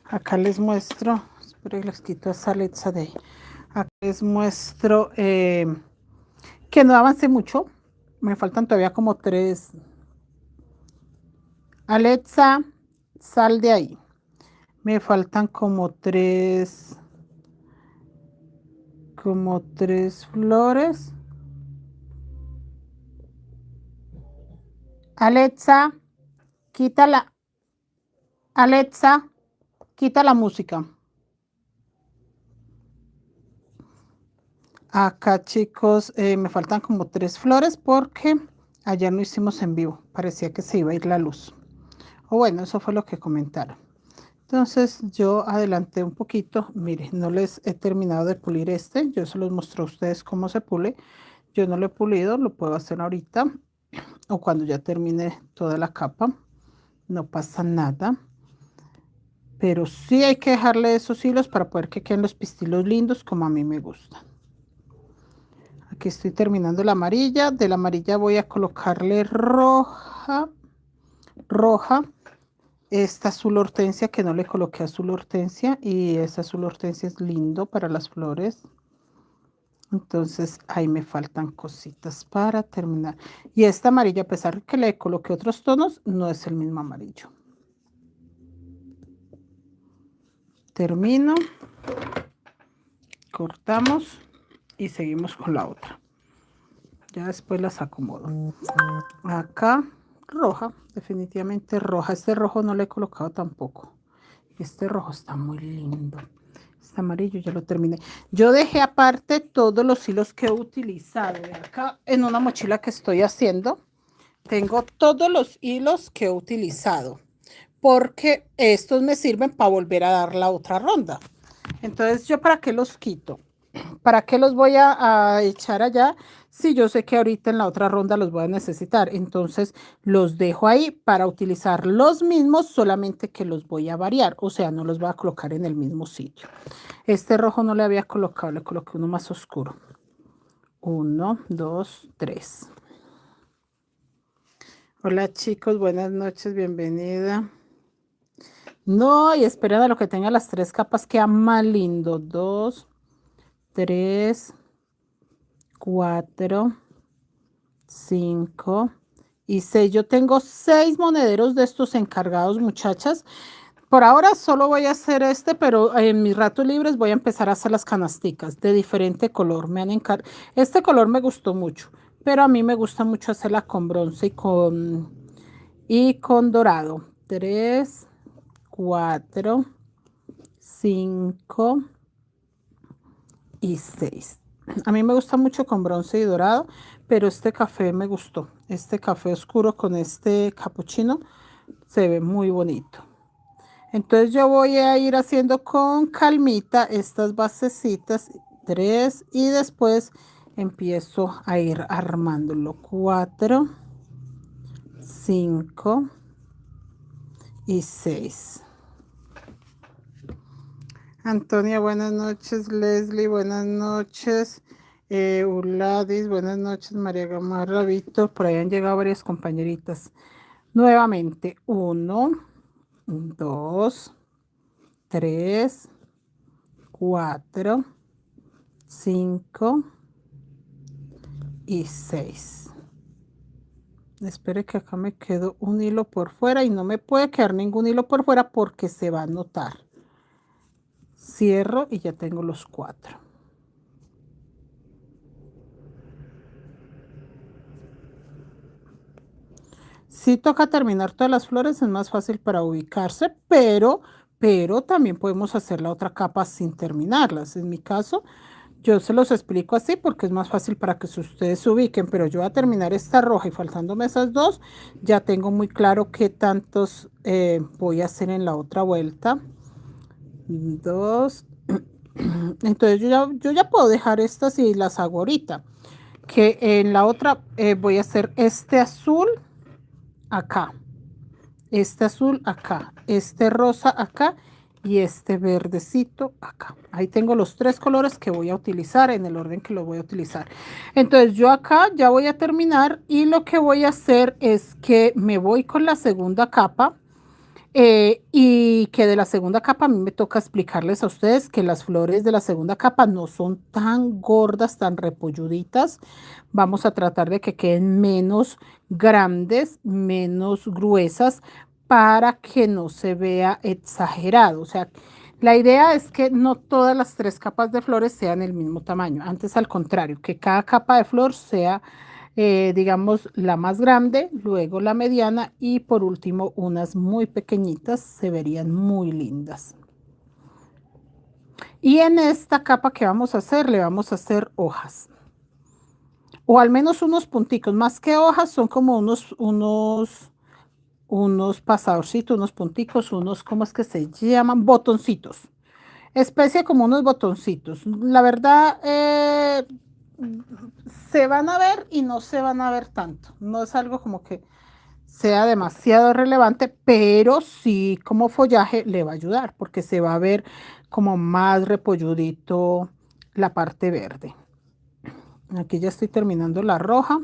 Acá les muestro, espero que les quito esa letra de ahí. Acá les muestro que no avancé mucho. Me faltan todavía como 3. Alexa, sal de ahí. Me faltan como tres flores. Alexa, quita Alexa, quita la música. Acá, chicos, me faltan como 3 flores porque ayer no hicimos en vivo. Parecía que se iba a ir la luz. O bueno, eso fue lo que comentaron. Entonces yo adelanté un poquito. Miren, no les he terminado de pulir este. Yo se los muestro a ustedes cómo se pule. Yo no lo he pulido, lo puedo hacer ahorita o cuando ya termine toda la capa. No pasa nada. Pero sí hay que dejarle esos hilos para poder que queden los pistilos lindos como a mí me gustan. Aquí estoy terminando la amarilla. De la amarilla voy a colocarle roja. Esta azul hortensia que no le coloqué azul hortensia. Y esa azul hortensia es lindo para las flores. Entonces ahí me faltan cositas para terminar. Y esta amarilla, a pesar de que le coloqué otros tonos, no es el mismo amarillo. Termino. Cortamos. Y seguimos con la otra. Ya después las acomodo. Acá roja, definitivamente roja. Este rojo no le he colocado tampoco. Este rojo está muy lindo. Este amarillo ya lo terminé. Yo dejé aparte todos los hilos que he utilizado. Acá en una mochila que estoy haciendo, tengo todos los hilos que he utilizado. Porque estos me sirven para volver a dar la otra ronda. Entonces, ¿yo para qué los quito? ¿Para qué los voy a echar allá si yo sé que ahorita en la otra ronda los voy a necesitar? Entonces los dejo ahí para utilizar los mismos, solamente que los voy a variar. O sea, no los voy a colocar en el mismo sitio. Este rojo no le había colocado, le coloqué uno más oscuro. 1, 2, 3. Hola chicos, buenas noches, bienvenida. No, y esperen a lo que tenga las 3 capas, queda más lindo. 2, 3, 4, 5 y 6. Yo tengo 6 monederos de estos encargados, muchachas. Por ahora solo voy a hacer este, pero en mis ratos libres voy a empezar a hacer las canasticas de diferente color. Este color me gustó mucho, pero a mí me gusta mucho hacerla con bronce y con dorado. 3, 4, 5 y 6. A mí me gusta mucho con bronce y dorado, pero este café me gustó. Este café oscuro con este capuchino se ve muy bonito. Entonces yo voy a ir haciendo con calmita estas basecitas, 3, y después empiezo a ir armándolo. 4, 5 y 6. Antonia, buenas noches. Leslie, buenas noches. Uladis, buenas noches. María Gamarra, Víctor, por ahí han llegado varias compañeritas. Nuevamente, 1, 2, 3, 4, 5 y 6. Espere que acá me quedó un hilo por fuera y no me puede quedar ningún hilo por fuera porque se va a notar. Cierro y ya tengo los 4. Si toca terminar todas las flores, es más fácil para ubicarse, pero también podemos hacer la otra capa sin terminarlas. En mi caso, yo se los explico así porque es más fácil para que ustedes se ubiquen, pero yo voy a terminar esta roja y faltándome esas 2, ya tengo muy claro qué tantos voy a hacer en la otra vuelta. 2. Entonces yo ya puedo dejar estas y las hago ahorita. Que en la otra voy a hacer este azul acá, este azul acá, este rosa acá y este verdecito acá. Ahí tengo los 3 colores que voy a utilizar en el orden que lo voy a utilizar. Entonces yo acá ya voy a terminar y lo que voy a hacer es que me voy con la segunda capa y que de la segunda capa a mí me toca explicarles a ustedes que las flores de la segunda capa no son tan gordas, tan repolluditas. Vamos a tratar de que queden menos grandes, menos gruesas para que no se vea exagerado. O sea, la idea es que no todas las tres capas de flores sean el mismo tamaño. Antes, al contrario, que cada capa de flor sea digamos, la más grande, luego la mediana y por último unas muy pequeñitas, se verían muy lindas. Y en esta capa que vamos a hacer, le vamos a hacer hojas. O al menos unos punticos, más que hojas, son como unos pasadorcitos, unos punticos, unos, ¿cómo es que se llaman? Botoncitos. Especie como unos botoncitos. La verdad, se van a ver y no se van a ver tanto. No es algo como que sea demasiado relevante, pero sí como follaje le va a ayudar porque se va a ver como más repolludito la parte verde. Aquí ya estoy terminando la roja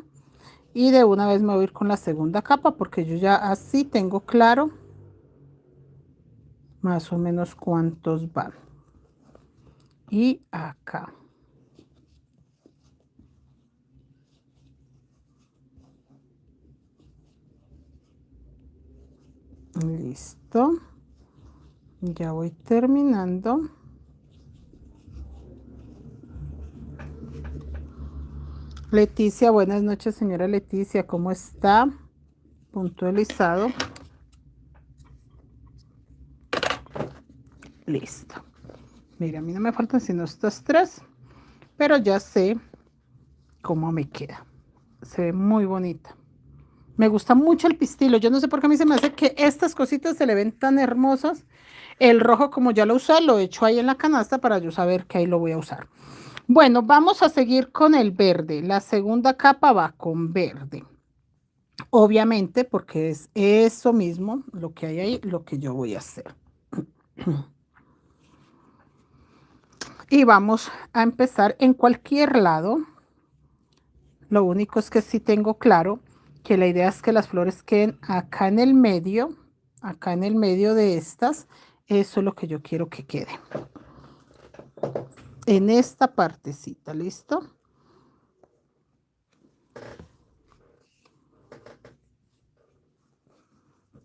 y de una vez me voy a ir con la segunda capa porque yo ya así tengo claro más o menos cuántos van. Y acá. Listo. Ya voy terminando. Leticia, buenas noches, señora Leticia, ¿cómo está? Puntualizado. Listo. Mira, a mí no me faltan sino estas tres, pero ya sé cómo me queda. Se ve muy bonita. Me gusta mucho el pistilo. Yo no sé por qué a mí se me hace que estas cositas se le ven tan hermosas. El rojo, como ya lo usé, lo echo ahí en la canasta para yo saber que ahí lo voy a usar. Bueno, vamos a seguir con el verde. La segunda capa va con verde. Obviamente, porque es eso mismo lo que hay ahí, lo que yo voy a hacer. Y vamos a empezar en cualquier lado. Lo único es que sí tengo claro que la idea es que las flores queden acá en el medio de estas. Eso es lo que yo quiero que quede. En esta partecita, ¿listo?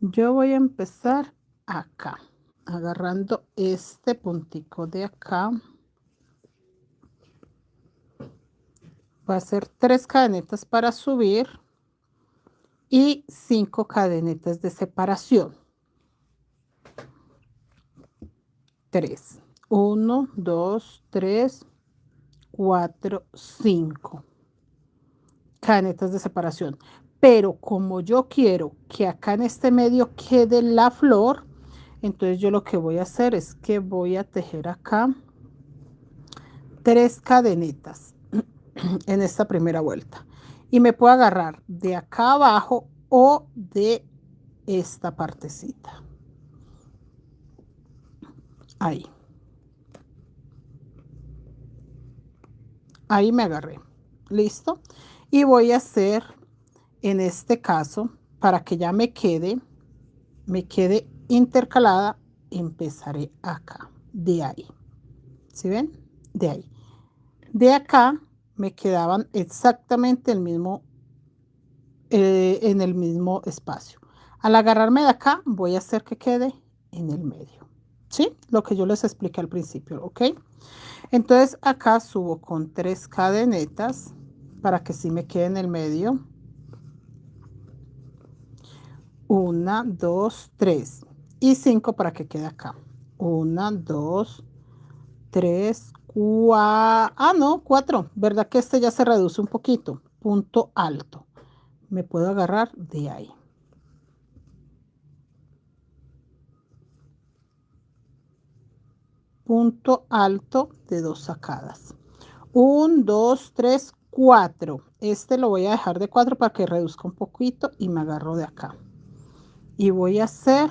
Yo voy a empezar acá, agarrando este puntico de acá. Va a ser 3 cadenetas para subir y 5 cadenetas de separación. 3. 1, 2, 3, 4, 5 cadenetas de separación. Pero como yo quiero que acá en este medio quede la flor, entonces yo lo que voy a hacer es que voy a tejer acá 3 cadenetas en esta primera vuelta. Y me puedo agarrar de acá abajo o de esta partecita. Ahí. Ahí me agarré. ¿Listo? Y voy a hacer, en este caso, para que ya me quede intercalada, empezaré acá, de ahí. ¿Sí ven? De ahí. De acá me quedaban exactamente el mismo, en el mismo espacio. Al agarrarme de acá, voy a hacer que quede en el medio. ¿Sí? Lo que yo les expliqué al principio, ¿ok? Entonces acá subo con 3 cadenetas para que sí me quede en el medio. 1, 2, 3 y 5 para que quede acá. 1, 2, 3, 4. Ah, no, 4. ¿Verdad que este ya se reduce un poquito? Punto alto. Me puedo agarrar de ahí. Punto alto de 2 sacadas. 1, 2, 3, 4. Este lo voy a dejar de 4 para que reduzca un poquito y me agarro de acá. Y voy a hacer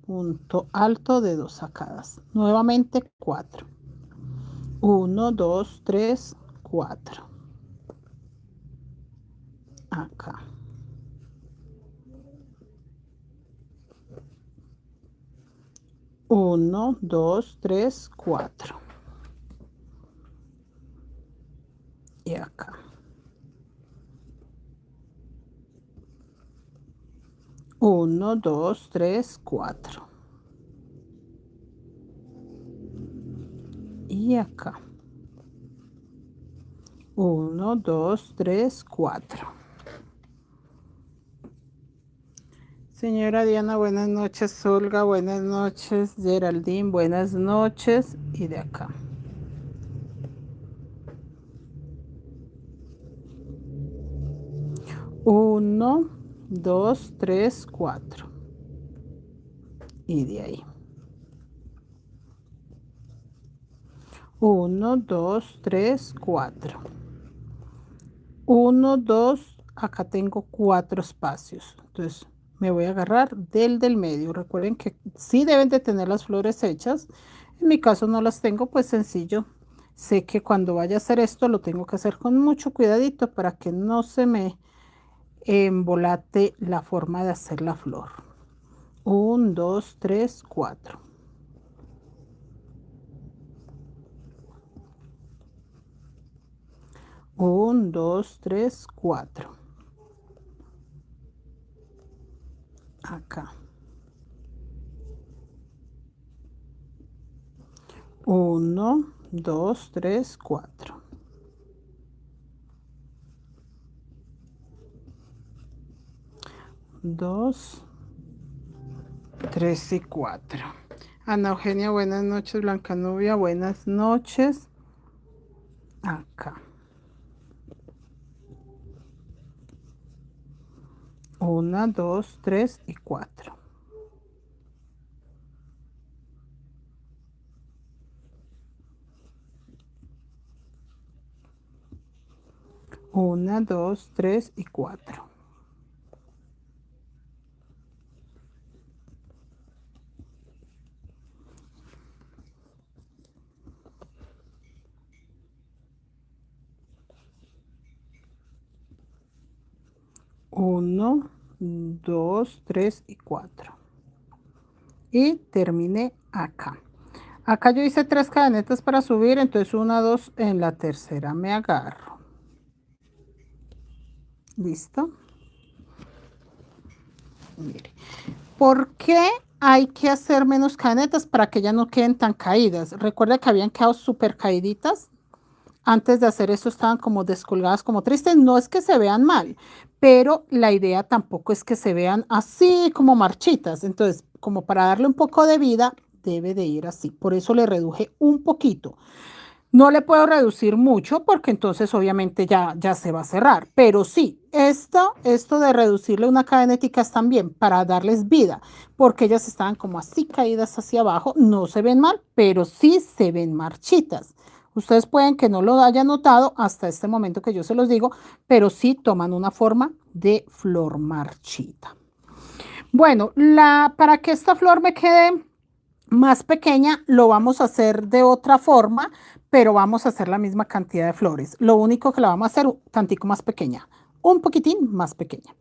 punto alto de 2 sacadas. Nuevamente 4. 1, 2, 3, 4. Acá. 1, 2, 3, 4. Y acá. 1, 2, 3, 4. Y acá. 1, 2, 3, 4. Señora Diana, buenas noches. Olga, buenas noches. Geraldine, buenas noches. Y de acá. 1, 2, 3, 4. Y de ahí. 1, 2, 3, 4. 1, 2. Acá tengo 4 espacios. Entonces me voy a agarrar del medio. Recuerden que sí deben de tener las flores hechas. En mi caso no las tengo, pues sencillo. Sé que cuando vaya a hacer esto lo tengo que hacer con mucho cuidadito para que no se me embolate la forma de hacer la flor. 1, 2, 3, 4. 1, 2, 3, 4. Acá. 1, 2, 3, 4. 2, 3 y 4. Ana Eugenia, buenas noches. Blanca Nubia, buenas noches. Acá. 1, 2, 3 y 4. 1, 2, 3 y 4. 1, 2, 3 y 4. Y terminé acá. Acá yo hice 3 cadenetas para subir, entonces 1, 2, en la tercera me agarro. ¿Listo? Mire. ¿Por qué hay que hacer menos cadenetas para que ya no queden tan caídas? Recuerda que habían quedado súper caíditas. Antes de hacer esto estaban como descolgadas, como tristes. No es que se vean mal, pero la idea tampoco es que se vean así como marchitas. Entonces, como para darle un poco de vida, debe de ir así. Por eso le reduje un poquito. No le puedo reducir mucho porque entonces obviamente ya se va a cerrar. Pero sí, esto de reducirle una cadenética es también para darles vida, porque ellas estaban como así caídas hacia abajo. No se ven mal, pero sí se ven marchitas. Ustedes pueden que no lo hayan notado hasta este momento que yo se los digo, pero sí toman una forma de flor marchita. Bueno, para que esta flor me quede más pequeña, lo vamos a hacer de otra forma, pero vamos a hacer la misma cantidad de flores. Lo único que la vamos a hacer un tantico más pequeña, un poquitín más pequeña.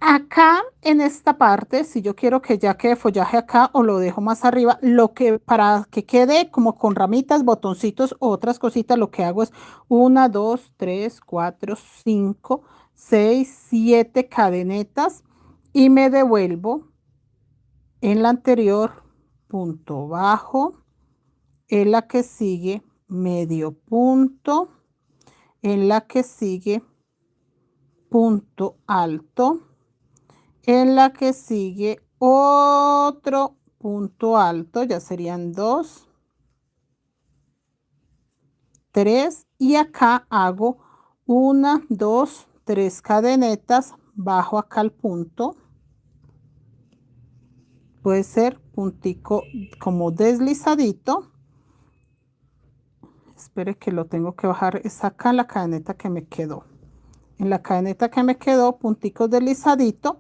Acá en esta parte, si yo quiero que ya quede follaje acá o lo dejo más arriba, lo que para que quede como con ramitas, botoncitos o otras cositas, lo que hago es 1, 2, 3, 4, 5, 6, 7 cadenetas y me devuelvo en la anterior, punto bajo, en la que sigue medio punto, en la que sigue punto alto, en la que sigue otro punto alto, ya serían 2, 3 y acá hago 1, 2, 3 cadenetas, bajo acá el punto, puede ser puntico como deslizadito. Espere que lo tengo que bajar, es acá en la cadeneta que me quedó. En la cadeneta que me quedó, puntico deslizadito.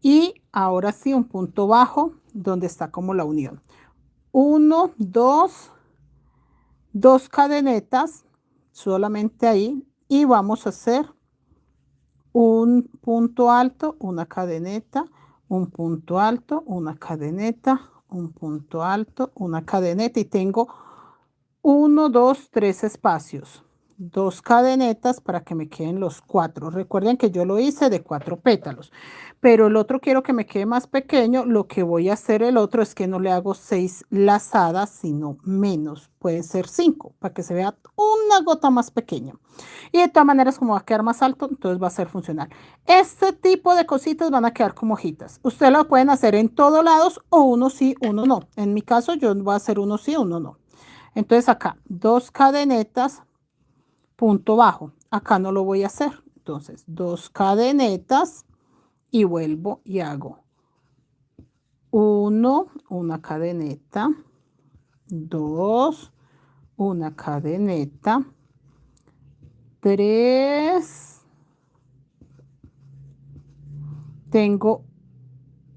Y ahora sí, un punto bajo donde está como la unión. 1, 2, 2 cadenetas, solamente ahí. Y vamos a hacer un punto alto, una cadeneta, un punto alto, una cadeneta, un punto alto, una cadeneta y tengo 1, 2, 3 espacios, 2 cadenetas para que me queden los 4. Recuerden que yo lo hice de 4 pétalos, pero el otro quiero que me quede más pequeño. Lo que voy a hacer el otro es que no le hago 6 lazadas, sino menos, puede ser 5, para que se vea una gota más pequeña. Y de todas maneras, como va a quedar más alto, entonces va a ser funcional. Este tipo de cositas van a quedar como hojitas. Ustedes lo pueden hacer en todos lados o uno sí, uno no. En mi caso, yo voy a hacer uno sí, uno no. Entonces acá, 2 cadenetas, punto bajo. Acá no lo voy a hacer. Entonces, 2 cadenetas y vuelvo y hago 1, una cadeneta, 2, una cadeneta, 3, tengo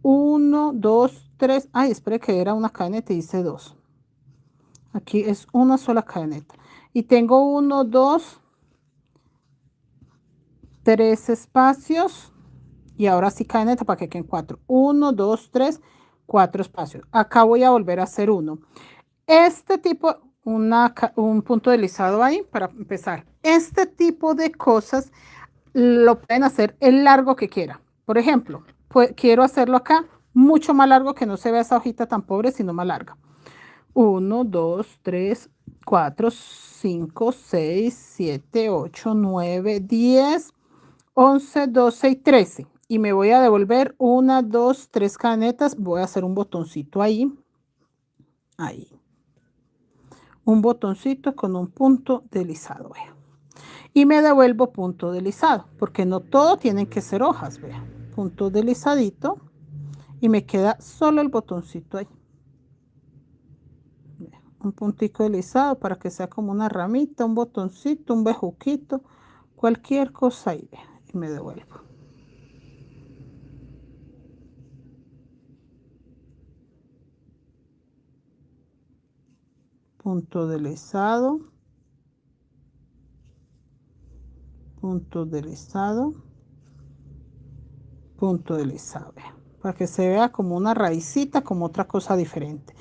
1, 2, 3. Ay, espere que era una cadeneta y hice 2. Aquí es una sola cadeneta. Y tengo 1, 2, 3 espacios. Y ahora sí cadeneta para que queden 4. 1, 2, 3, 4 espacios. Acá voy a volver a hacer uno. Este tipo, un punto deslizado ahí para empezar. Este tipo de cosas lo pueden hacer el largo que quiera. Por ejemplo, quiero hacerlo acá mucho más largo, que no se vea esa hojita tan pobre, sino más larga. 1, 2, 3, 4, 5, 6, 7, 8, 9, 10, 11, 12 y 13. Y me voy a devolver 1, 2, 3 cadenetas. Voy a hacer un botoncito ahí. Ahí. Un botoncito con un punto deslizado. Vea. Y me devuelvo punto deslizado, porque no todo tienen que ser hojas. Vea. Punto deslizadito. Y me queda solo el botoncito ahí. Vea. Un puntico deslizado para que sea como una ramita, un botoncito, un bejuquito, cualquier cosa ahí. Vea. Y me devuelvo. Punto deslizado, punto deslizado, punto deslizado, para que se vea como una raicita, como otra cosa diferente.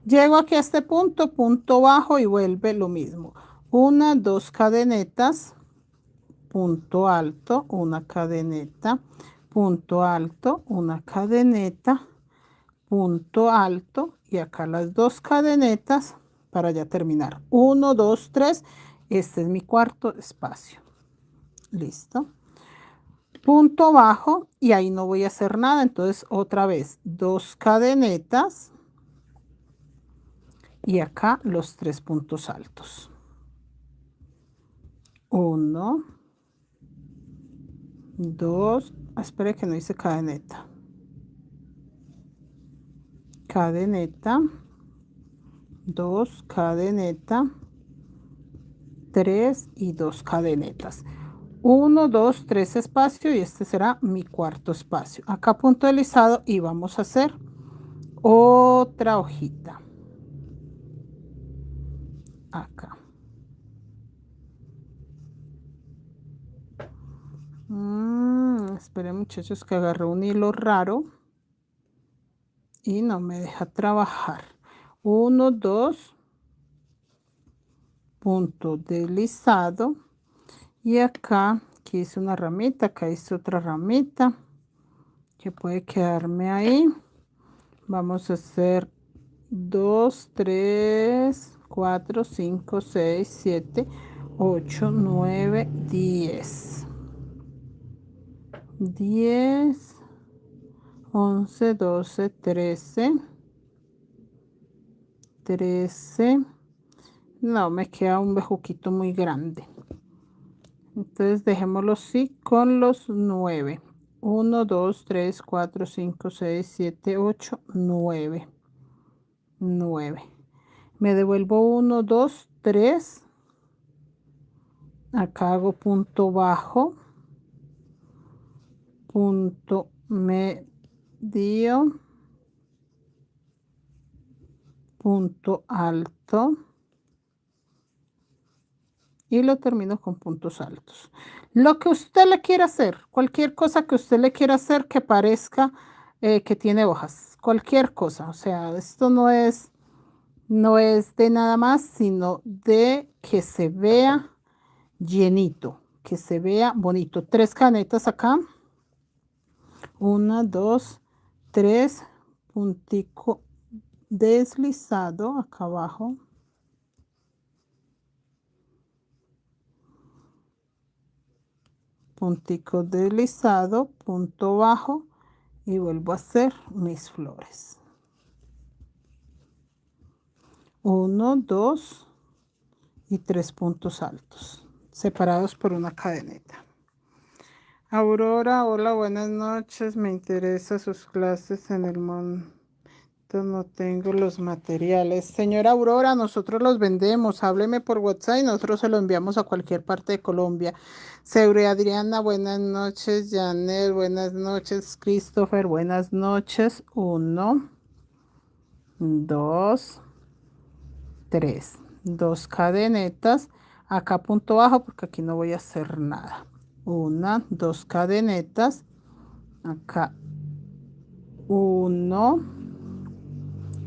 Llego aquí a este punto, punto bajo y vuelve lo mismo. 1, 2 cadenetas, punto alto, una cadeneta, punto alto, una cadeneta, punto alto y acá las 2 cadenetas para ya terminar. 1, 2, 3. Este es mi cuarto espacio. Listo. Punto bajo y ahí no voy a hacer nada. Entonces otra vez 2 cadenetas y acá los 3 puntos altos. 1, 2, espere que no hice cadeneta. Cadeneta, 2 cadeneta, 3 y 2 cadenetas. 1, 2, 3 espacio y este será mi cuarto espacio. Acá punto deslizado y vamos a hacer otra hojita. Acá. Esperen muchachos que agarré un hilo raro y no me deja trabajar. 1, 2, punto deslizado y acá aquí hice una ramita, acá hice otra ramita que puede quedarme ahí. Vamos a hacer 2, 3, 4, 5, 6, 7, 8, 9, 10. 10, 11, 12, 13, 13. No, me queda un bejuquito muy grande. Entonces dejémoslo así con los 9. 1, 2, 3, 4, 5, 6, 7, 8, 9. 9. Me devuelvo 1, 2, 3. Acá hago punto bajo. Punto medio. Punto alto. Y lo termino con puntos altos. Lo que usted le quiera hacer, cualquier cosa que usted le quiera hacer que parezca que tiene hojas, cualquier cosa, o sea, esto no es de nada más, sino de que se vea llenito, que se vea bonito. 3 canetas acá, 1, 2, 3, puntico deslizado acá abajo, puntico deslizado, punto bajo y vuelvo a hacer mis flores. 1, 2 y 3 puntos altos separados por una cadeneta. Aurora, hola, buenas noches. Me interesa sus clases en el momento. No tengo los materiales. Señora Aurora, nosotros los vendemos. Hábleme por WhatsApp y nosotros se lo enviamos a cualquier parte de Colombia. Seure Adriana, buenas noches. Janet, buenas noches. Christopher, buenas noches. 1, 2, 3. 2 cadenetas. Acá punto bajo porque aquí no voy a hacer nada. 1, 2 cadenetas. Acá 1,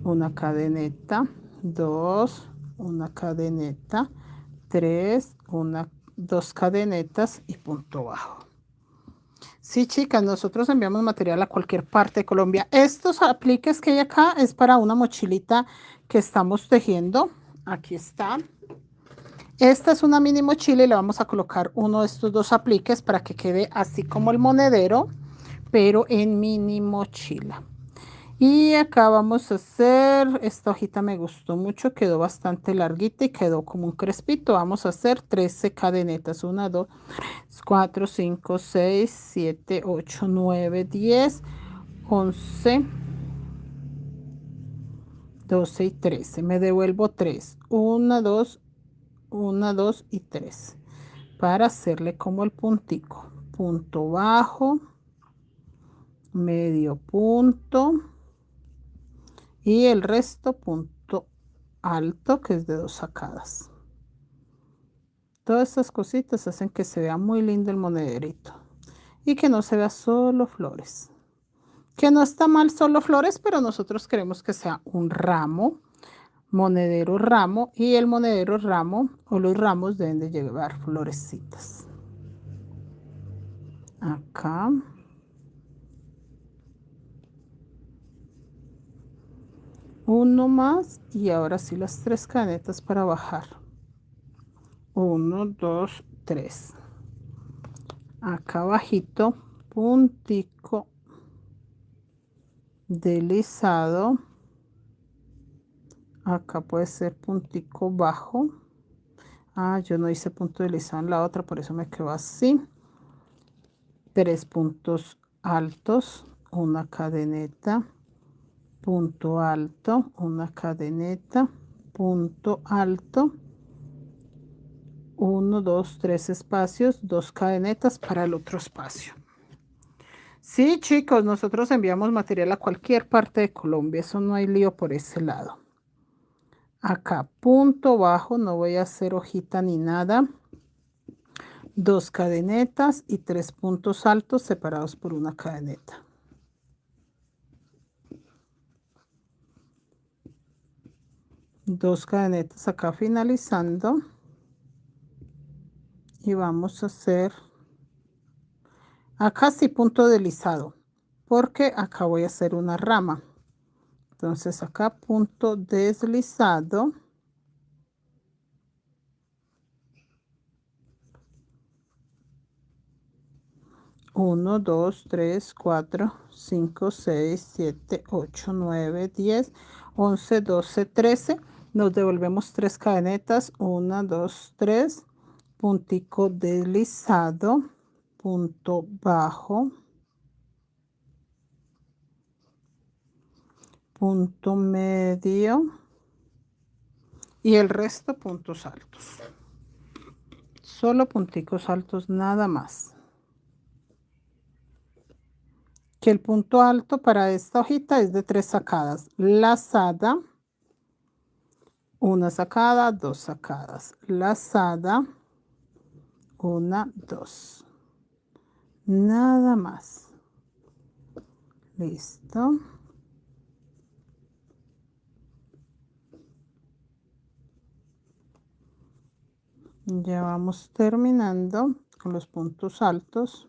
una cadeneta, 2, una cadeneta, 3, 2 cadenetas y punto bajo. Sí, chicas, nosotros enviamos material a cualquier parte de Colombia. Estos apliques que hay acá es para una mochilita que estamos tejiendo. Aquí está. Esta es una mini mochila y le vamos a colocar uno de estos 2 apliques para que quede así como el monedero, pero en mini mochila. Y acá vamos a hacer, esta hojita me gustó mucho, quedó bastante larguita y quedó como un crespito. Vamos a hacer 13 cadenetas, 1, 2, 4, 5, 6, 7, 8, 9, 10, 11, 12 y 13. Me devuelvo 3, 1, 2, 1, 2 y 3 para hacerle como el puntico. Punto bajo, medio punto y el resto punto alto, que es de 2 sacadas. Todas estas cositas hacen que se vea muy lindo el monederito y que no se vea solo flores, que no está mal solo flores, pero nosotros queremos que sea un ramo, monedero ramo, y el monedero ramo o los ramos deben de llevar florecitas. Acá uno más y ahora sí las 3 cadenetas para bajar. 1, 2, 3. Acá abajito, puntico deslizado. Acá puede ser puntico bajo. Yo no hice punto deslizado en la otra, por eso me quedó así. 3 puntos altos, una cadeneta, punto alto, una cadeneta, punto alto. 1, 2, 3 espacios, 2 cadenetas para el otro espacio. Sí, chicos, nosotros enviamos material a cualquier parte de Colombia, eso no hay lío por ese lado. Acá punto bajo, no voy a hacer hojita ni nada. 2 cadenetas y 3 puntos altos separados por una cadeneta. Dos cadenetas acá finalizando y vamos a hacer acá sí punto deslizado porque acá voy a hacer una rama. Entonces acá punto deslizado, uno, 2, 3, 4, 5, 6, 7, 8, 9, 10, 11, 12, 13. Nos devolvemos 3 cadenetas, 1, 2, 3, puntico deslizado, punto bajo, punto medio y el resto puntos altos. Solo punticos altos, nada más. Que el punto alto para esta hojita es de 3 sacadas. Lazada, una sacada, 2 sacadas. Lazada, 1, 2. Nada más. Listo. Ya vamos terminando con los puntos altos.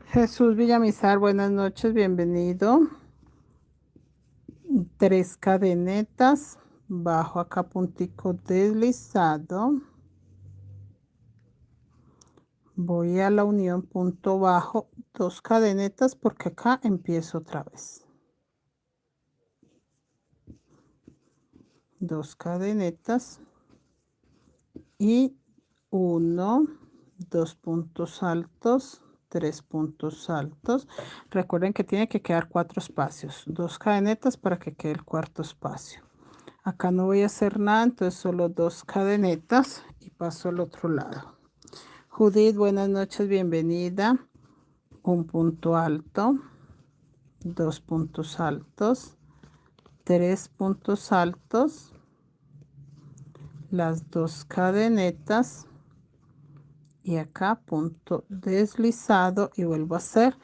Jesús Villamizar, buenas noches, bienvenido. 3 cadenetas, bajo acá puntico deslizado, voy a la unión punto bajo, 2 cadenetas porque acá empiezo otra vez, 2 cadenetas y 1, 2 puntos altos, 3 puntos altos. Recuerden que tiene que quedar 4 espacios, 2 cadenetas para que quede el cuarto espacio. Acá no voy a hacer nada, entonces solo 2 cadenetas y paso al otro lado. Judith, buenas noches, bienvenida. Un punto alto, 2 puntos altos, 3 puntos altos, las 2 cadenetas y acá punto deslizado y vuelvo a hacer.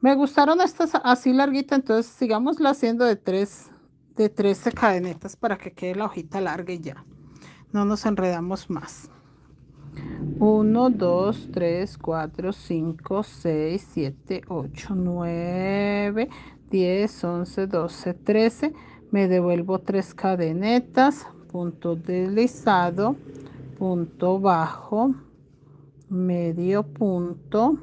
Me gustaron estas así larguitas, entonces sigámosla haciendo de 13 cadenetas para que quede la hojita larga y ya. No nos enredamos más. 1, 2, 3, 4, 5, 6, 7, 8, 9, 10, 11, 12, 13. Me devuelvo 3 cadenetas, punto deslizado, punto bajo, medio punto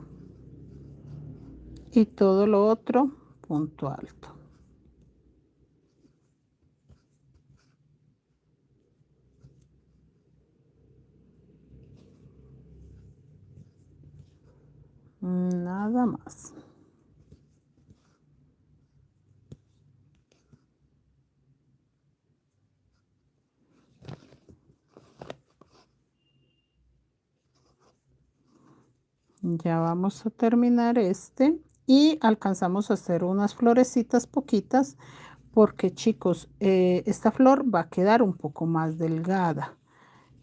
y todo lo otro punto alto. Nada más. Ya vamos a terminar este y alcanzamos a hacer unas florecitas poquitas porque chicos, esta flor va a quedar un poco más delgada.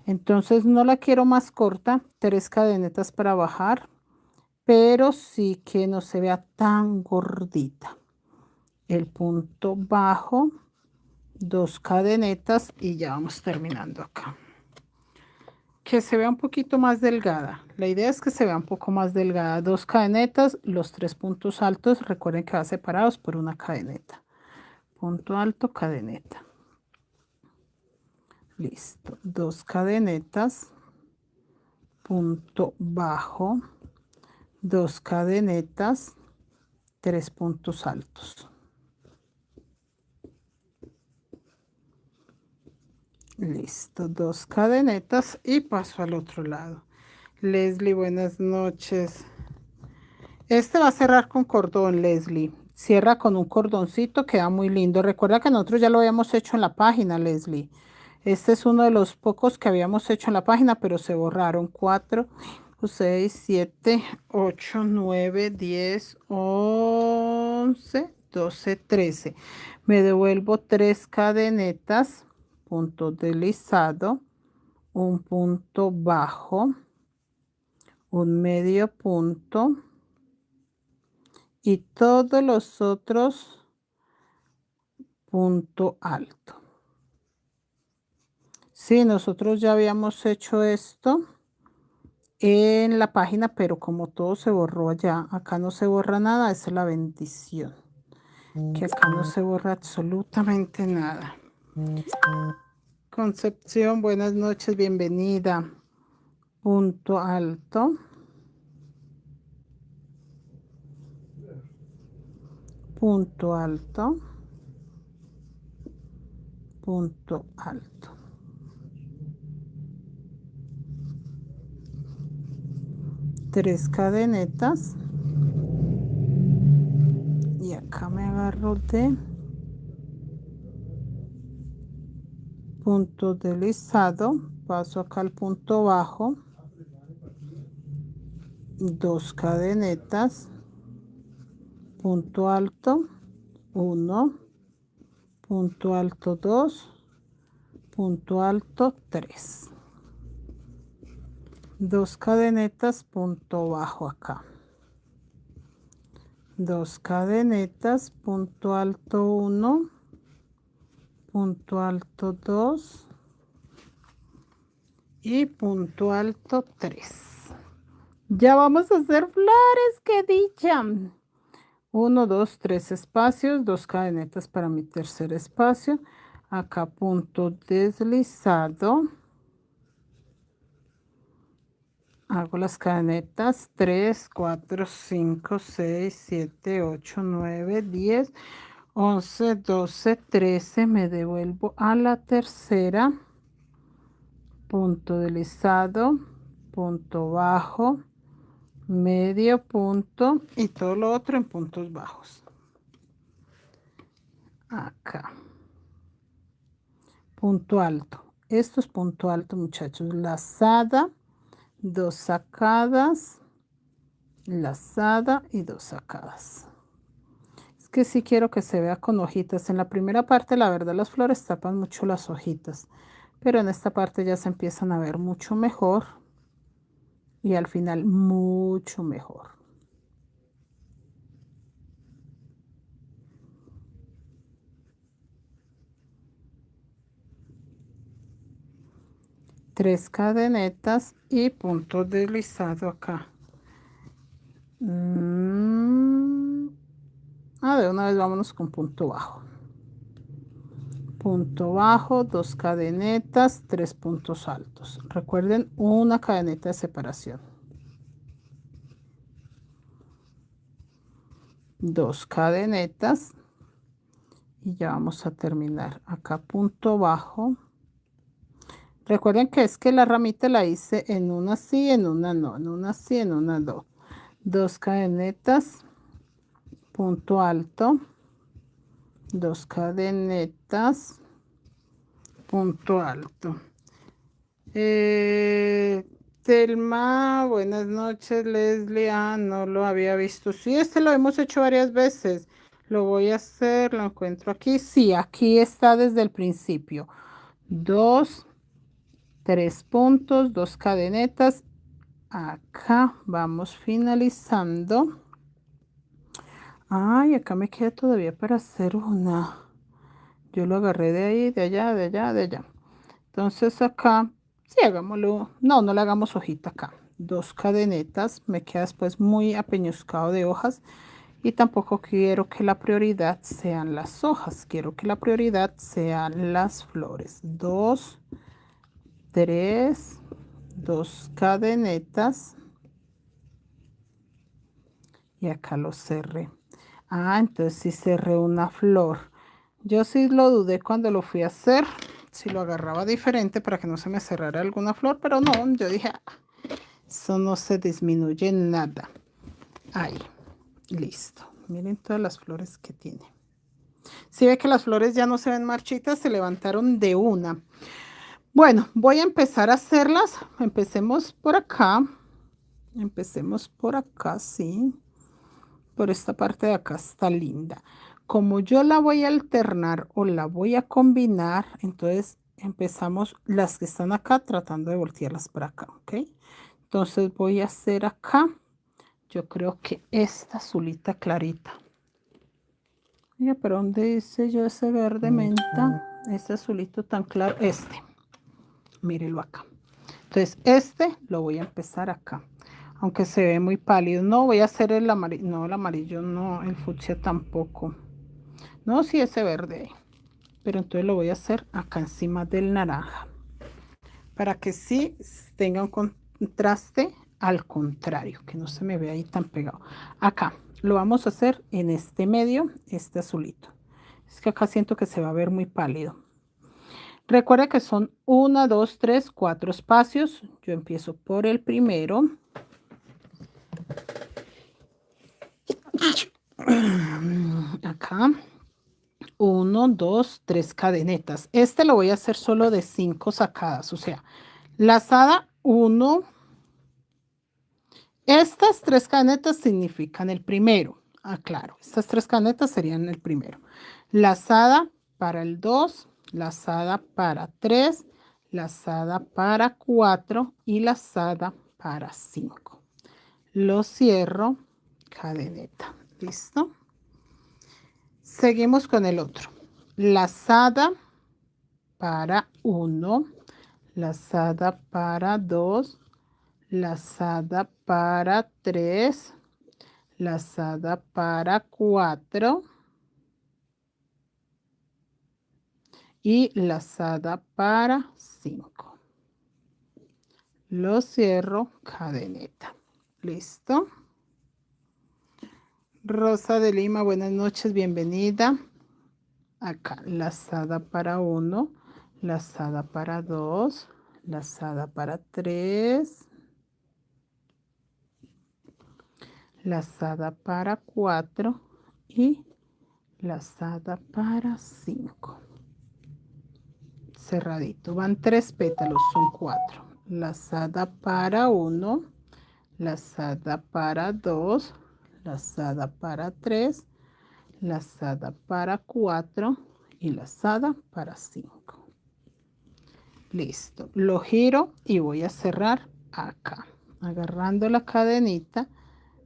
Entonces no la quiero más corta, 3 cadenetas para bajar, pero sí que no se vea tan gordita. El punto bajo, 2 cadenetas y ya vamos terminando acá. Que se vea un poquito más delgada. La idea es que se vea un poco más delgada. 2 cadenetas, los 3 puntos altos, recuerden que va separados por una cadeneta. Punto alto, cadeneta. Listo. 2 cadenetas, punto bajo, 2 cadenetas, 3 puntos altos. Listo. 2 cadenetas y paso al otro lado. Leslie, buenas noches. Este va a cerrar con cordón, Leslie. Cierra con un cordoncito, queda muy lindo. Recuerda que nosotros ya lo habíamos hecho en la página, Leslie. Este es uno de los pocos que habíamos hecho en la página, pero se borraron. 4, 6, 7, 8, 9, 10, 11, 12, 13. Me devuelvo 3 cadenetas, punto deslizado, un punto bajo, un medio punto y todos los otros punto alto. Sí, nosotros ya habíamos hecho esto en la página, pero como todo se borró allá, acá no se borra nada, esa es la bendición, que acá no se borra absolutamente nada. Concepción, buenas noches, bienvenida. Punto alto, punto alto, punto alto. 3 cadenetas y acá me agarro de punto deslizado, paso acá al punto bajo, 2 cadenetas, punto alto, 1, punto alto 2, punto alto 3, 2 cadenetas, punto bajo acá, 2 cadenetas, punto alto 1, punto alto 2 y punto alto 3. Ya vamos a hacer flores, qué dicha. 1, 2, 3 espacios, 2 cadenetas para mi tercer espacio. Acá punto deslizado. Hago las cadenetas 3, 4, 5, 6, 7, 8, 9, 10, 11, 12, 13. Me devuelvo a la tercera. Punto deslizado, punto bajo, medio punto y todo lo otro en puntos bajos. Acá. Punto alto. Esto es punto alto, muchachos. Lazada, 2 sacadas, lazada y 2 sacadas. Es que sí quiero que se vea con hojitas. En la primera parte, la verdad, las flores tapan mucho las hojitas, pero en esta parte ya se empiezan a ver mucho mejor y al final mucho mejor. Tres cadenetas y punto deslizado acá. De una vez vámonos con punto bajo. Punto bajo, 2 cadenetas, 3 puntos altos. Recuerden, una cadeneta de separación. 2 cadenetas y ya vamos a terminar. Acá punto bajo. Recuerden que es que la ramita la hice en una sí, en una no, en una sí, en una no. 2 cadenetas, punto alto, 2 cadenetas, punto alto. Telma, buenas noches, Leslie. No lo había visto. Sí, este lo hemos hecho varias veces. Lo voy a hacer, lo encuentro aquí. Sí, aquí está desde el principio. 2, 3 puntos, 2 cadenetas. Acá vamos finalizando. Ay, acá me queda todavía para hacer una. Yo lo agarré de ahí, de allá, de allá, de allá. Entonces acá, sí, hagámoslo. No, no le hagamos hojita acá. 2 cadenetas. Me queda después muy apeñuscado de hojas. Y tampoco quiero que la prioridad sean las hojas. Quiero que la prioridad sean las flores. 2, 3, 2 cadenetas. Y acá lo cerré. Entonces sí cerré una flor. Yo sí lo dudé cuando lo fui a hacer, si lo agarraba diferente para que no se me cerrara alguna flor, pero no, yo dije, eso no se disminuye nada. Ahí, listo. Miren todas las flores que tiene. Si ve que las flores ya no se ven marchitas, se levantaron de una. Bueno, voy a empezar a hacerlas. Empecemos por acá. Empecemos por acá, sí. Por esta parte de acá está linda. Como yo la voy a alternar o la voy a combinar, entonces empezamos las que están acá tratando de voltearlas para acá, ¿ok? Entonces voy a hacer acá, yo creo que esta azulita clarita. Mira, pero ¿dónde hice yo ese verde menta? Ese azulito tan claro, este. Mírelo acá. Entonces este lo voy a empezar acá. Aunque se ve muy pálido. No voy a hacer el amarillo. No, el amarillo no. El fucsia tampoco. No, sí, ese verde. Pero entonces lo voy a hacer acá encima del naranja. Para que sí tenga un contraste al contrario. Que no se me vea ahí tan pegado. Acá lo vamos a hacer en este medio. Este azulito. Es que acá siento que se va a ver muy pálido. Recuerda que son 1, 2, 3, 4 espacios. Yo empiezo por el primero. Acá 1, 2, 3 cadenetas. Este lo voy a hacer solo de 5 sacadas, o sea, lazada 1. Estas 3 cadenetas significan el primero. Claro, estas 3 cadenetas serían el primero. Lazada para el 2, lazada para 3, lazada para 4 y lazada para 5. Lo cierro, cadeneta. ¿Listo? Seguimos con el otro. Lazada para 1, lazada para 2, lazada para 3, lazada para 4 y lazada para 5. Lo cierro, cadeneta. ¿Listo? Rosa de Lima, buenas noches, bienvenida. Acá, lazada para 1, lazada para 2, lazada para 3, lazada para 4 y lazada para 5. Cerradito, van 3 pétalos, son 4. Lazada para 1, lazada para 2, lazada para 3, lazada para 4 y lazada para 5. Listo, lo giro y voy a cerrar acá. Agarrando la cadenita,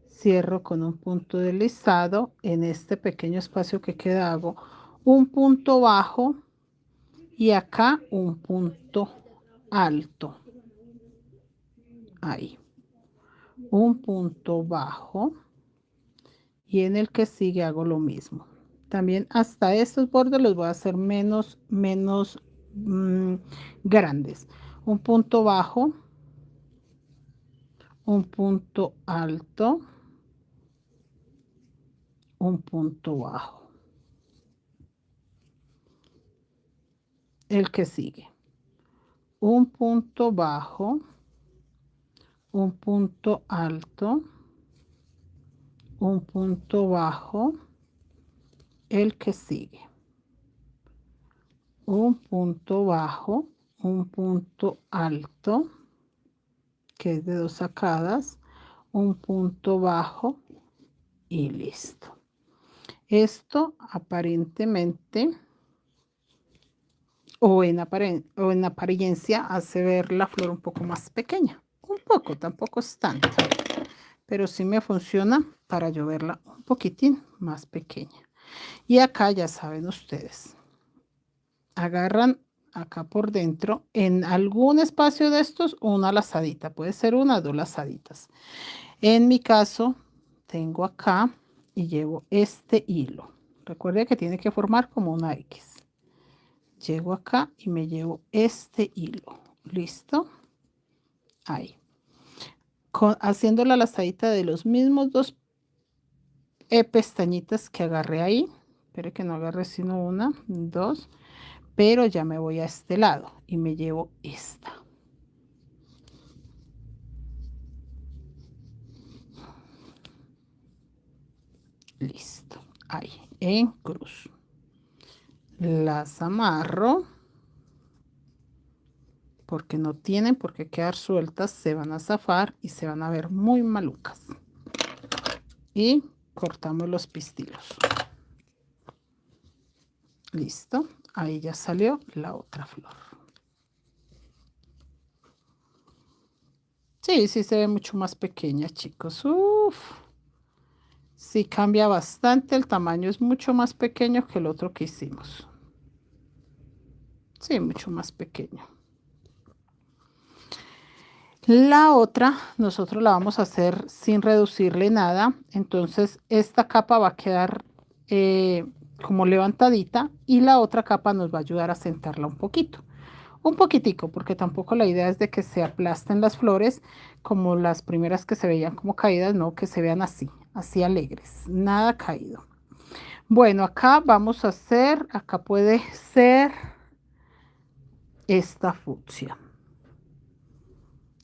cierro con un punto deslizado. En este pequeño espacio que queda hago un punto bajo y acá un punto alto. Ahí. Un punto bajo y en el que sigue hago lo mismo. También hasta estos bordes los voy a hacer menos grandes. Un punto bajo, un punto alto, un punto bajo. El que sigue. Un punto bajo, un punto alto, un punto bajo, el que sigue. Un punto bajo, un punto alto, que es de 2 sacadas, un punto bajo y listo. Esto aparentemente o en apariencia hace ver la flor un poco más pequeña. Un poco, tampoco es tanto, pero sí me funciona para yo verla un poquitín más pequeña. Y acá ya saben ustedes, agarran acá por dentro en algún espacio de estos una lazadita, puede ser una o 2 lazaditas. En mi caso tengo acá y llevo este hilo. Recuerde que tiene que formar como una X. Llego acá y me llevo este hilo. ¿Listo? Ahí. Haciendo la lazadita de los mismos 2 pestañitas que agarré ahí. Espero que no agarre sino 1, 2. Pero ya me voy a este lado y me llevo esta. Listo. Ahí, en cruz. Las amarro. Porque no tienen por qué quedar sueltas, se van a zafar y se van a ver muy malucas. Y cortamos los pistilos. Listo, ahí ya salió la otra flor. Sí, sí se ve mucho más pequeña, chicos. Uf. Sí cambia bastante, el tamaño es mucho más pequeño que el otro que hicimos. Sí, mucho más pequeño. La otra, nosotros la vamos a hacer sin reducirle nada. Entonces, esta capa va a quedar como levantadita y la otra capa nos va a ayudar a sentarla un poquito. Un poquitico, porque tampoco la idea es de que se aplasten las flores como las primeras que se veían como caídas, no, que se vean así, así alegres, nada caído. Bueno, acá vamos a hacer, acá puede ser esta fucsia.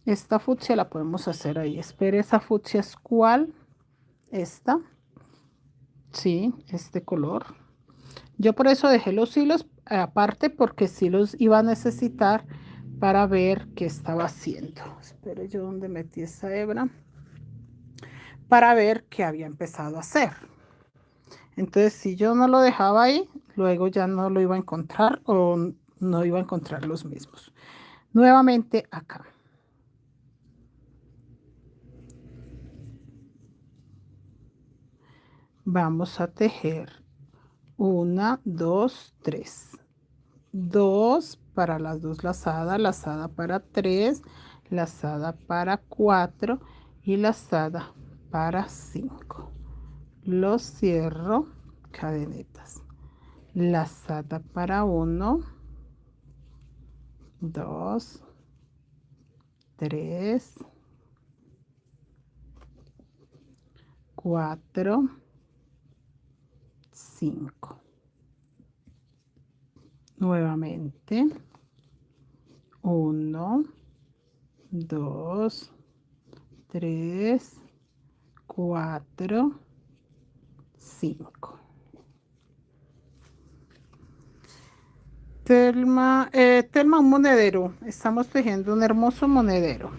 Esta fucsia la podemos hacer ahí. Espere, esa fucsia es ¿cuál? Esta. Sí, este color. Yo por eso dejé los hilos aparte porque sí los iba a necesitar para ver qué estaba haciendo. Espere yo donde metí esa hebra. Para ver qué había empezado a hacer. Entonces, si yo no lo dejaba ahí, Luego ya no lo iba a encontrar o no iba a encontrar los mismos. Nuevamente acá. Vamos a tejer 1, 2, 3. 2 para las dos lazadas, lazada para 3, lazada para 4 y lazada para 5. Lo cierro, cadenetas. Lazada para 1, 2, 3, 4, 5. Nuevamente 1, 2, 3, 4, 5. Telma, Telma, un monedero. Estamos tejiendo un hermoso monedero.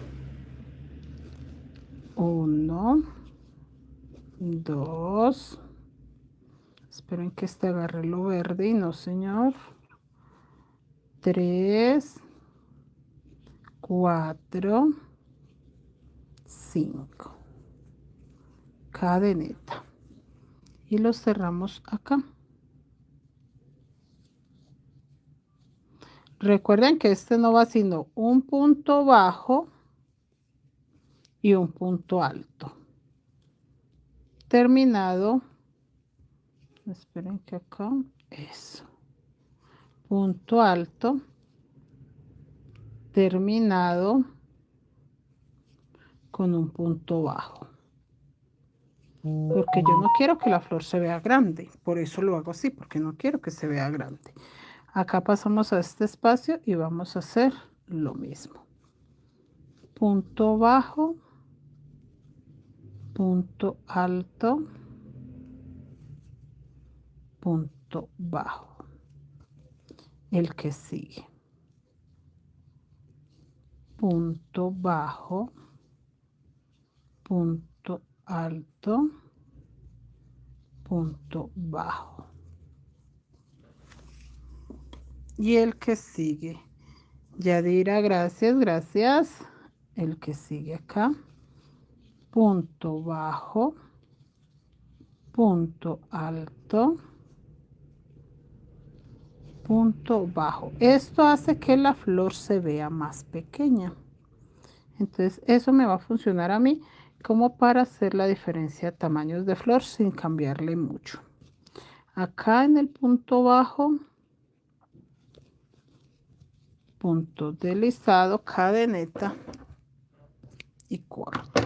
1, 2. Esperen que este agarre lo verde y no, señor. 3, 4, 5. Cadeneta. Y los cerramos acá. Recuerden que este no va sino un punto bajo y un punto alto. Terminado. Esperen que acá. Eso. Punto alto. Terminado con un punto bajo. Porque yo no quiero que la flor se vea grande. Por eso lo hago así, porque no quiero que se vea grande. Acá pasamos a este espacio y vamos a hacer lo mismo. Punto bajo, punto alto, punto bajo. El que sigue. Punto bajo, punto alto, punto bajo. Y el que sigue. Yadira, gracias, gracias. El que sigue acá. Punto bajo, punto alto, punto bajo. Esto hace que la flor se vea más pequeña. Entonces eso me va a funcionar a mí como para hacer la diferencia de tamaños de flor sin cambiarle mucho. Acá en el punto bajo, punto deslizado, cadeneta y corto.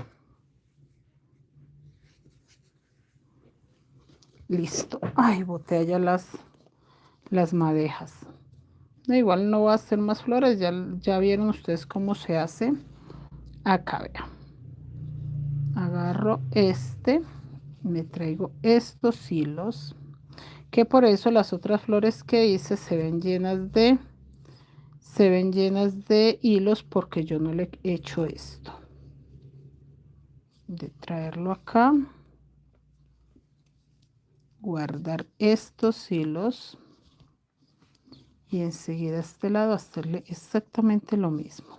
Listo. Ay, boté allá las madejas. Igual no voy a hacer más flores, ya vieron ustedes cómo se hace. Acá vean. Agarro este, me traigo estos hilos, que por eso las otras flores que hice se ven llenas de hilos porque yo no le he hecho esto. De traerlo acá, guardar estos hilos y enseguida a este lado hacerle exactamente lo mismo.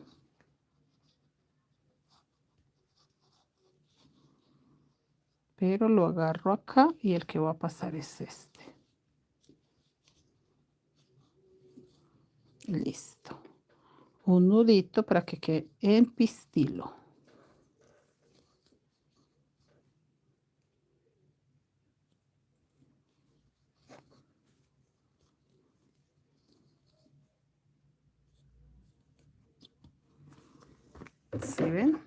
Pero lo agarro acá y el que va a pasar es este. Listo. Un nudito para que quede en pistilo. ¿Sí ven?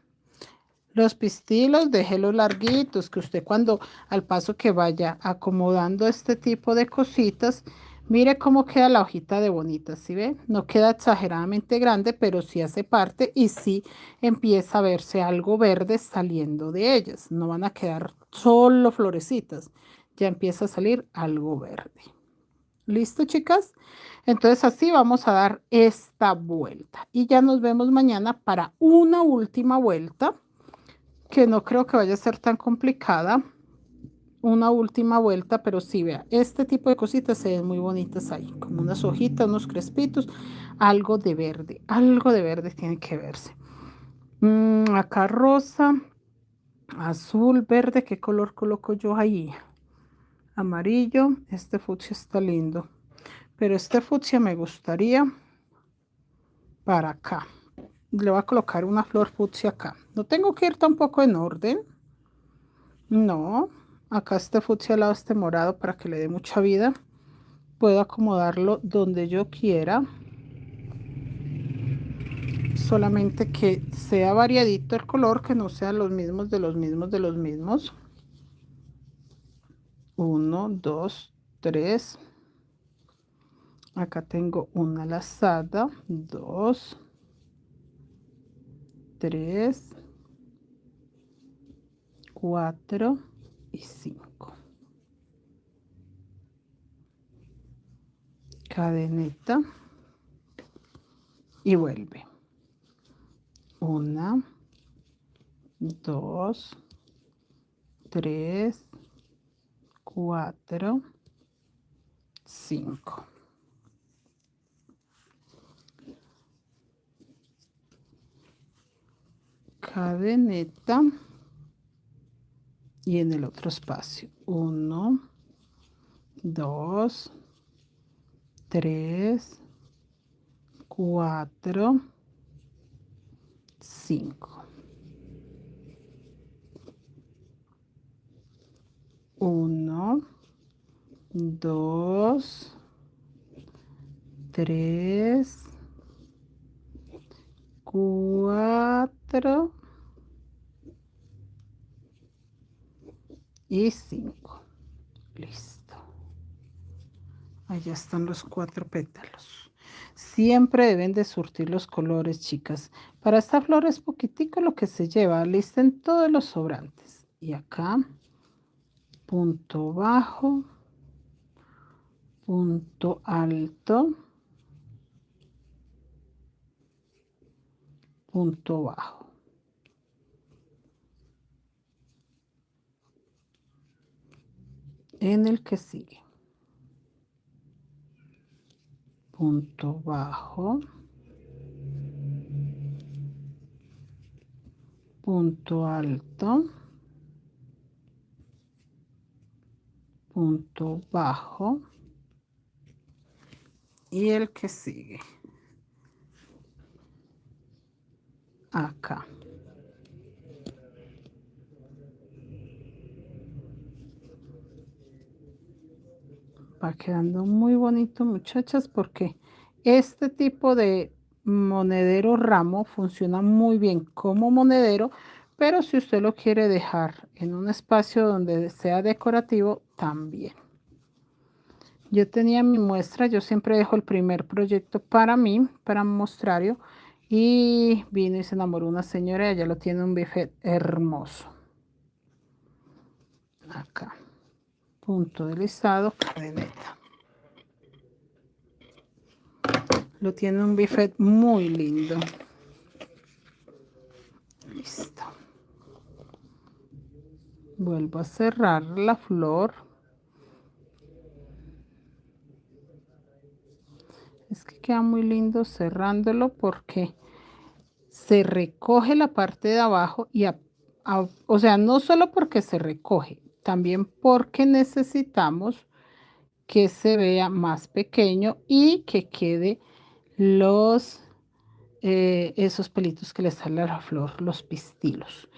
Los pistilos, déjelos larguitos, que usted cuando al paso que vaya acomodando este tipo de cositas, mire cómo queda la hojita de bonita, ¿sí ven? No queda exageradamente grande, pero sí hace parte y sí empieza a verse algo verde saliendo de ellas. No van a quedar solo florecitas, ya empieza a salir algo verde. ¿Listo, chicas? Entonces así vamos a dar esta vuelta y ya nos vemos mañana para una última vuelta que no creo que vaya a ser tan complicada. una última vuelta, pero sí, vea, este tipo de cositas se ven muy bonitas ahí, como unas hojitas, unos crespitos, algo de verde tiene que verse. Acá rosa, azul, verde, ¿qué color coloco yo ahí? Amarillo, este fucsia está lindo, pero este fucsia me gustaría para acá. Le voy a colocar una flor fucsia acá. No tengo que ir tampoco en orden. No, acá este fucsia al lado este morado para que le dé mucha vida. Puedo acomodarlo donde yo quiera. Solamente que sea variadito el color, que no sean los mismos de los mismos de los mismos. 1, 2, 3. Acá tengo una lazada. 2, 3, 4 y 5. Cadeneta y vuelve. 1, 2, 3, 4, 5. Cadeneta y en el otro espacio 1, 2, 3, 4, 5. 1, 2, 3, 4 y 5. Listo. Allá están los 4 pétalos. Siempre deben de surtir los colores, chicas. Para esta flor es poquitico lo que se lleva. Listen todos los sobrantes. Y acá, punto bajo, punto alto, punto bajo. En el que sigue. Punto bajo, punto alto, punto bajo y el que sigue acá. Va quedando muy bonito, muchachas, porque este tipo de monedero ramo funciona muy bien como monedero, pero si usted lo quiere dejar en un espacio donde sea decorativo, también. Yo tenía mi muestra, yo siempre dejo el primer proyecto para mí, para mostrario, y vino y se enamoró una señora y ella lo tiene un buffet hermoso. Acá, punto de listado, cadeneta. Lo tiene un buffet muy lindo. Listo. Vuelvo a cerrar la flor. Es que queda muy lindo cerrándolo porque se recoge la parte de abajo y o sea, no solo porque se recoge, también porque necesitamos que se vea más pequeño y que quede los esos pelitos que le sale a la flor, los pistilos.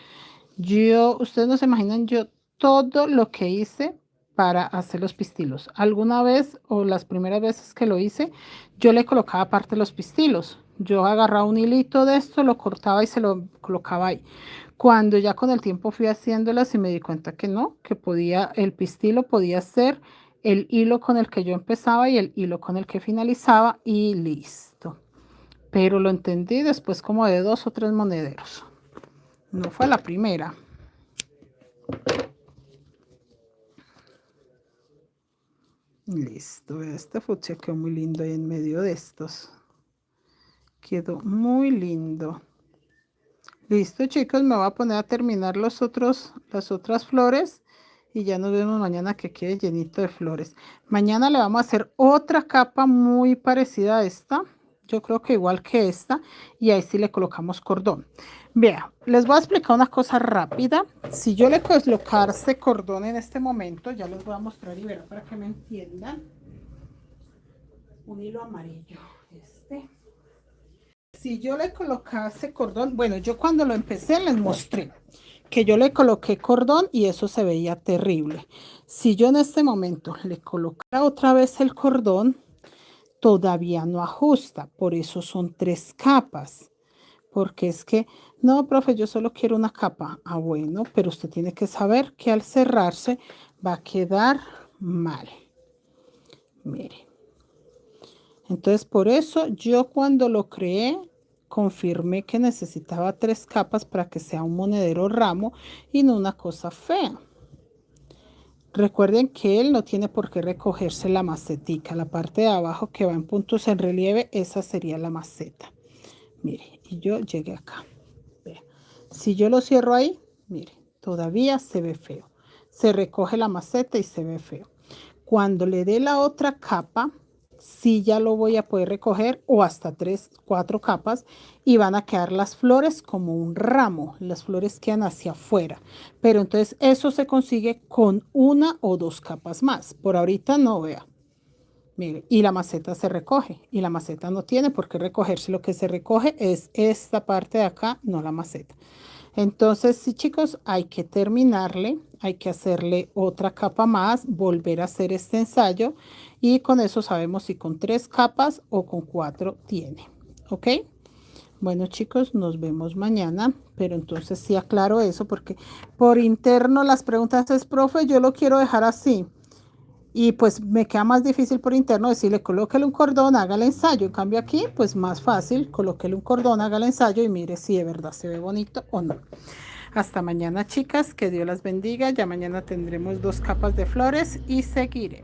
Ustedes no se imaginan yo todo lo que hice para hacer los pistilos. Alguna vez o las primeras veces que lo hice, yo le colocaba aparte los pistilos. Yo agarraba un hilito de esto, lo cortaba y se lo colocaba ahí. Cuando ya con el tiempo fui haciéndolas y me di cuenta que no, que podía, el pistilo podía ser el hilo con el que yo empezaba y el hilo con el que finalizaba y listo. Pero lo entendí después como de 2 o 3 monederos. No fue la primera. Listo, este fucsia quedó muy lindo ahí en medio de estos. Quedó muy lindo. Listo, chicos, me voy a poner a terminar las otras flores y ya nos vemos mañana que quede llenito de flores. Mañana le vamos a hacer otra capa muy parecida a esta. Yo creo que igual que esta, y ahí sí le colocamos cordón. Vea, les voy a explicar una cosa rápida. Si yo le colocase cordón en este momento, ya les voy a mostrar y verán para que me entiendan. Un hilo amarillo, si yo le colocase cordón, bueno, yo cuando lo empecé les mostré que yo le coloqué cordón y eso se veía terrible. Si yo en este momento le colocara otra vez el cordón, todavía no ajusta, por eso son 3 capas. Porque es que, no, profe, yo solo quiero una capa. Ah, bueno, pero usted tiene que saber que al cerrarse va a quedar mal. Mire. Entonces, por eso yo cuando lo creé, confirmé que necesitaba 3 capas para que sea un monedero ramo y no una cosa fea. Recuerden que él no tiene por qué recogerse la macetica. La parte de abajo que va en puntos en relieve, esa sería la maceta. Mire, y yo llegué acá. Vea. Si yo lo cierro ahí, mire, todavía se ve feo. Se recoge la maceta y se ve feo. Cuando le dé la otra capa, sí ya lo voy a poder recoger o hasta 3, 4 capas y van a quedar las flores como un ramo. Las flores quedan hacia afuera. Pero entonces eso se consigue con 1 o 2 capas más. Por ahorita no, vea. Mire, y la maceta se recoge y la maceta no tiene por qué recogerse. Lo que se recoge es esta parte de acá, no la maceta. Entonces, sí, chicos, hay que terminarle, hay que hacerle otra capa más, volver a hacer este ensayo y con eso sabemos si con 3 capas o con 4 tiene. ¿Ok? Bueno, chicos, nos vemos mañana, pero entonces sí aclaro eso porque por interno las preguntas es, profe, yo lo quiero dejar así. Y pues me queda más difícil por interno decirle, colóquele un cordón, haga el ensayo. En cambio aquí, pues más fácil, colóquele un cordón, haga el ensayo y mire si de verdad se ve bonito o no. Hasta mañana, chicas, que Dios las bendiga. Ya mañana tendremos 2 capas de flores y seguiremos.